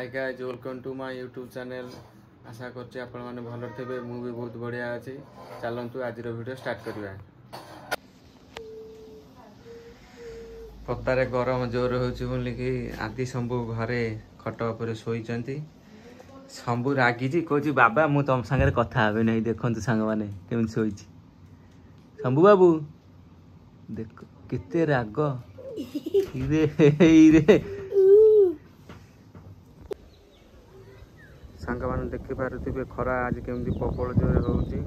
Hi guys, welcome to my YouTube channel. आशा करछि आपण माने भलो थेबे। मु भी बहुत बढ़िया अछि। चलंतु आज रो वीडियो स्टार्ट करबा। पतारे गरम जोर होछि बोली कि आदि शंभु घरे खट ऊपर सोईचंती। शंभु रागिजी कहछि बाबा मु तम संगे कथा हेबे नै। देखंतु संग माने केम सोईछि। शंभु बाबू देख केते राग रे सांग मैंने देखी पारे खरा आज केमती प्रबल जोर होउछि।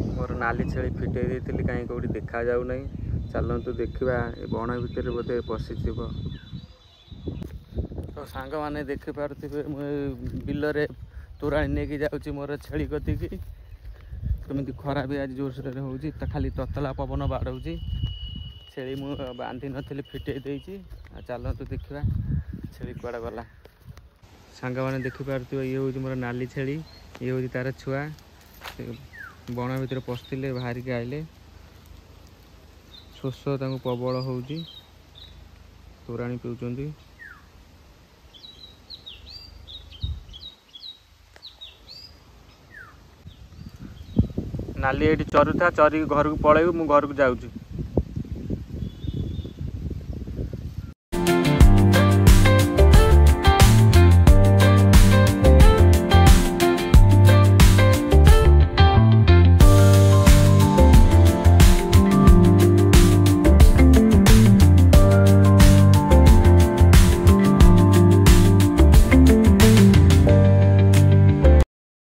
मोर नाली छेली फिटे देती कहीं कौटी देखा जाऊ नहीं। चलतु देखा बण भितर बोधे पशिथिब। तो सांग मैंने देखी पारे बिलरे तोराणी नहीं जाऊँगी मोर छेली कतिकी। कमी खरा भी आज जोरसोर होउछि। खाली ततला पवन बाड़ौछि। छेली मु बांधी नथली फिटे देइछि। चलतु देखा छेली कुआडे गला। सांग मैंने देखी पारे ये हूँ मोर नाली छेली, ये हूँ तार छुआ। बण भर पशिले बाहरिक आइले। शोष प्रबल होउछि, तोराणी पिउचंती। नाली एठी चरुथा, चरी घर को पळेबु। मु घर को जाउछि।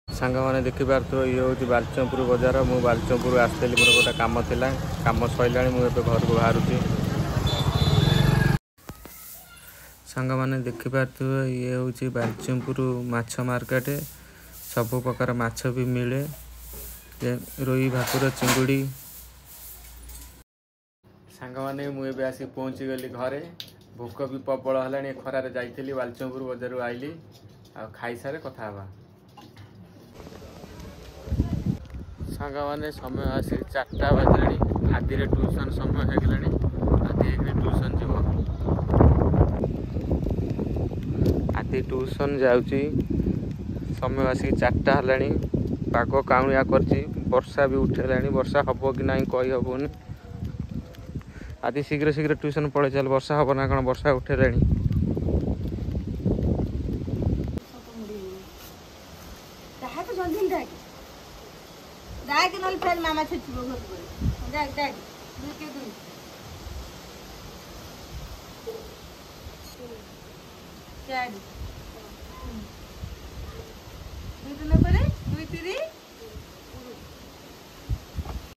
सांग मैंने देखी पार्थ ये हूँ बालचंपुर बजार। मु बालचंपुर आसली मोर गोटे कम थिला। कम सैला मुझे घर को बाहर। सांग मैंने देखी पार्थ ये हूँ बालचंपुर माछ मार्केट। सब प्रकार माछ भी मिले, रोई भाकुर चिंगुड़ी। सांग मैंने मुझे आसी पहुँची गली घरे। भोक भी प्रबल है। खरार जाइली बालचंपुर बजार आइली। आ खाई सारे कथा हवा। सांग मैंने समय आसी 4टा बजे। आदि ट्यूशन समय हो गलानी। आदि ट्यूशन जीव। आदि ट्यूशन जाउची। समय आसी 4टा हलानी। पाग काउनिया करची। वर्षा भी उठेलानी। वर्षा हबो कि नहीं कहि हबोनी। आदि शीघ्र शीघ्र ट्यूशन पळे चल। वर्षा हबो ना कण, वर्षा उठेलानी। डाक नल फेर मामा छुटबो घर पर। डाक डाक दूर के दूर। चार